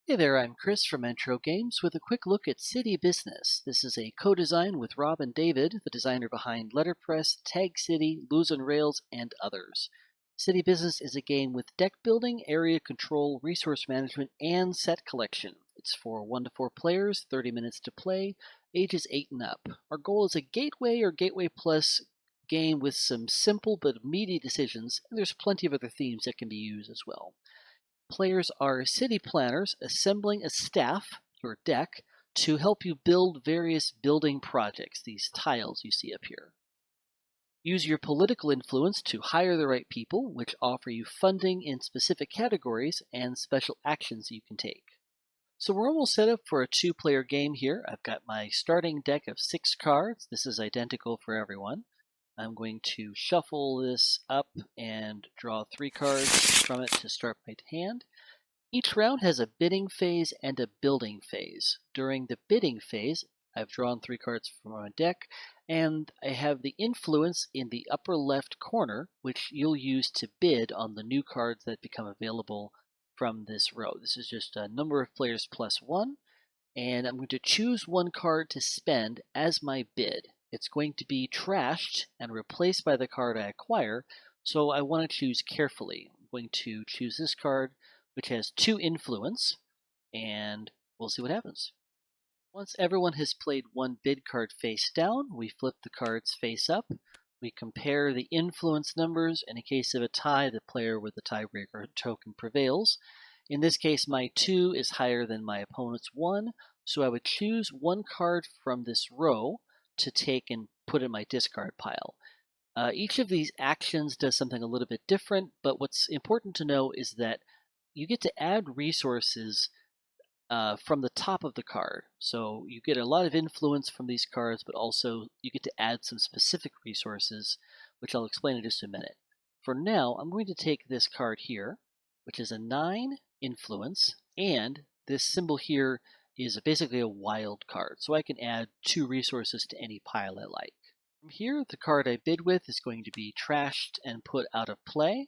Hey there, I'm Chris from Intro Games with a quick look at City Business. This is a co-design with Rob and David, the designer behind Letterpress, Tag City, Luzon Rails, and others. City Business is a game with deck building, area control, resource management, and set collection. It's for 1 to 4 players, 30 minutes to play, ages 8 and up. Our goal is a gateway or gateway plus game with some simple but meaty decisions, and there's plenty of other themes that can be used as well. Players are city planners assembling a staff, your deck, to help you build various building projects, these tiles you see up here. Use your political influence to hire the right people, which offer you funding in specific categories and special actions you can take. So we're almost set up for a 2-player game here. I've got my starting deck of 6 cards. This is identical for everyone. I'm going to shuffle this up and draw 3 cards from it to start my hand. Each round has a bidding phase and a building phase. During the bidding phase, I've drawn 3 cards from my deck, and I have the influence in the upper left corner, which you'll use to bid on the new cards that become available from this row. This is just a number of players plus 1, and I'm going to choose 1 card to spend as my bid. It's going to be trashed and replaced by the card I acquire, so I want to choose carefully. I'm going to choose this card, which has 2 influence, and we'll see what happens. Once everyone has played 1 bid card face down, we flip the cards face up. We compare the influence numbers. In a case of a tie, the player with the tiebreaker token prevails. In this case, my 2 is higher than my opponent's 1, so I would choose 1 card from this row to take and put in my discard pile. Each of these actions does something a little bit different, but what's important to know is that you get to add resources from the top of the card. So you get a lot of influence from these cards, but also you get to add some specific resources, which I'll explain in just a minute. For now, I'm going to take this card here, which is a 9 influence, and this symbol here is basically a wild card, so I can add 2 resources to any pile I like. From here, the card I bid with is going to be trashed and put out of play.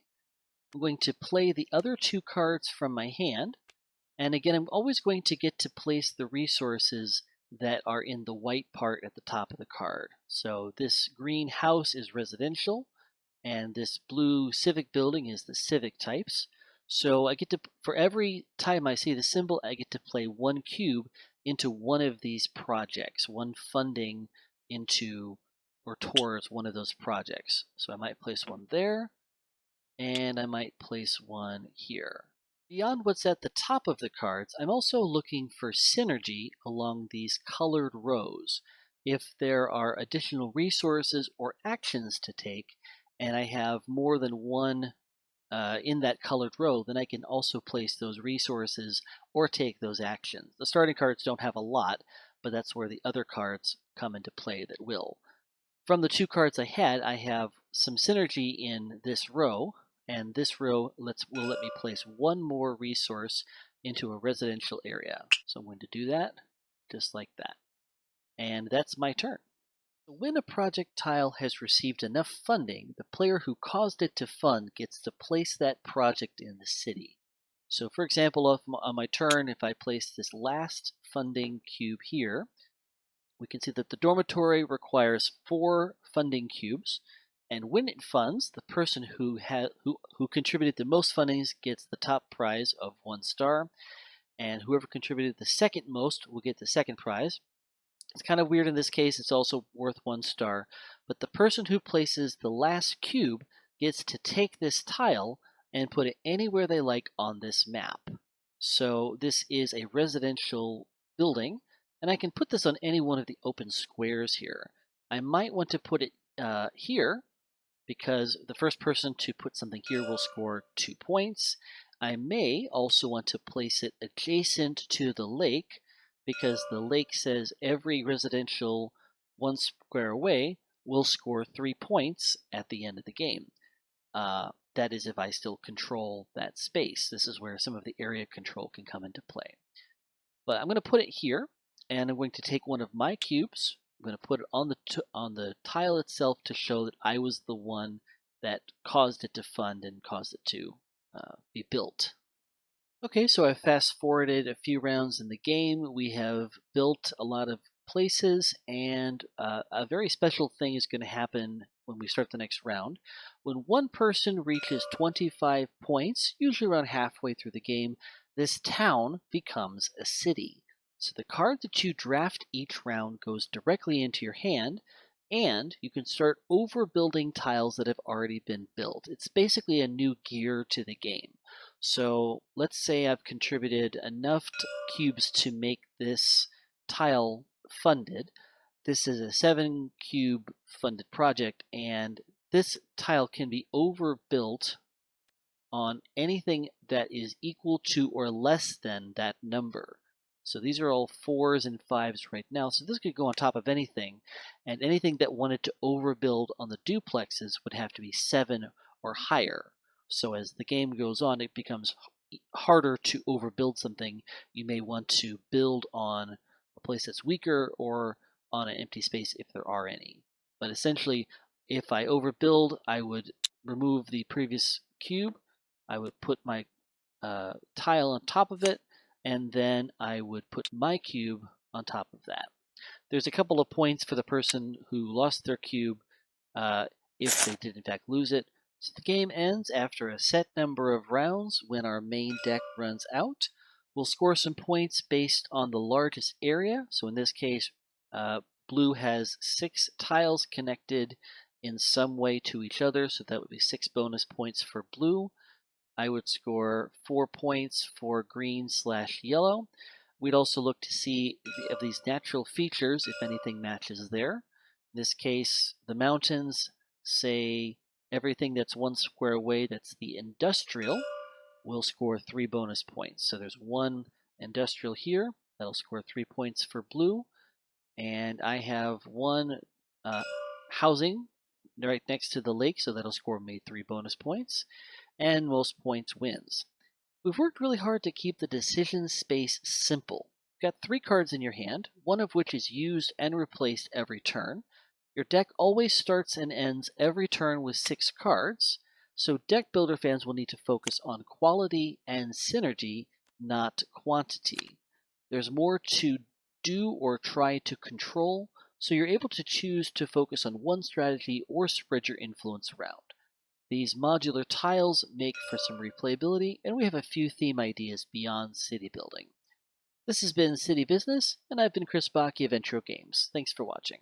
I'm going to play the other 2 cards from my hand, and again, I'm always going to get to place the resources that are in the white part at the top of the card. So this green house is residential, and this blue civic building is the civic types. So I get to, for every time I see the symbol, I get to play 1 cube into one of these projects, 1 funding into or towards one of those projects. So I might place 1 there, and I might place 1 here. Beyond what's at the top of the cards, I'm also looking for synergy along these colored rows. If there are additional resources or actions to take, and I have more than 1 in that colored row, then I can also place those resources or take those actions. The starting cards don't have a lot, but that's where the other cards come into play that will. From the 2 cards I had, I have some synergy in this row, and this row will let me place 1 more resource into a residential area. So I'm going to do that just like that. And that's my turn. When a project tile has received enough funding, the player who caused it to fund gets to place that project in the city. So for example, on my turn, if I place this last funding cube here, we can see that the dormitory requires 4 funding cubes, and when it funds, the person who contributed the most fundings gets the top prize of 1 star, and whoever contributed the second most will get the second prize. It's kind of weird in this case, it's also worth 1 star, but the person who places the last cube gets to take this tile and put it anywhere they like on this map. So this is a residential building, and I can put this on any one of the open squares here. I might want to put it here, because the first person to put something here will score 2 points. I may also want to place it adjacent to the lake, because the lake says every residential 1 square away will score 3 points at the end of the game. That is if I still control that space. This is where some of the area control can come into play. But I'm going to put it here, and I'm going to take 1 of my cubes. I'm going to put it on the tile itself to show that I was the one that caused it to fund and caused it to be built. Okay, so I fast forwarded a few rounds in the game. We have built a lot of places, and a very special thing is going to happen when we start the next round. When one person reaches 25 points, usually around halfway through the game, this town becomes a city. So the card that you draft each round goes directly into your hand, and you can start overbuilding tiles that have already been built. It's basically a new gear to the game. So let's say I've contributed enough cubes to make this tile funded. This is a 7 cube funded project, and this tile can be overbuilt on anything that is equal to or less than that number. So these are all 4s and 5s right now. So this could go on top of anything, and anything that wanted to overbuild on the duplexes would have to be 7 or higher. So as the game goes on, it becomes harder to overbuild something. You may want to build on a place that's weaker or on an empty space if there are any. But essentially, if I overbuild, I would remove the previous cube. I would put my tile on top of it, and then I would put my cube on top of that. There's a couple of points for the person who lost their cube if they did in fact lose it. So the game ends after a set number of rounds when our main deck runs out. We'll score some points based on the largest area. So in this case, blue has 6 tiles connected in some way to each other, so that would be 6 bonus points for blue. I would score 4 points for green/yellow. We'd also look to see of these natural features if anything matches there. In this case, the mountains, say everything that's 1 square away, that's the industrial, will score 3 bonus points. So there's 1 industrial here, that'll score 3 points for blue. And I have 1 housing right next to the lake, so that'll score me 3 bonus points. And most points wins. We've worked really hard to keep the decision space simple. You've got 3 cards in your hand, one of which is used and replaced every turn. Your deck always starts and ends every turn with 6 cards, so deck builder fans will need to focus on quality and synergy, not quantity. There's more to do or try to control, so you're able to choose to focus on one strategy or spread your influence around. These modular tiles make for some replayability, and we have a few theme ideas beyond city building. This has been City Business, and I've been Chris Backe of Games. Thanks for watching.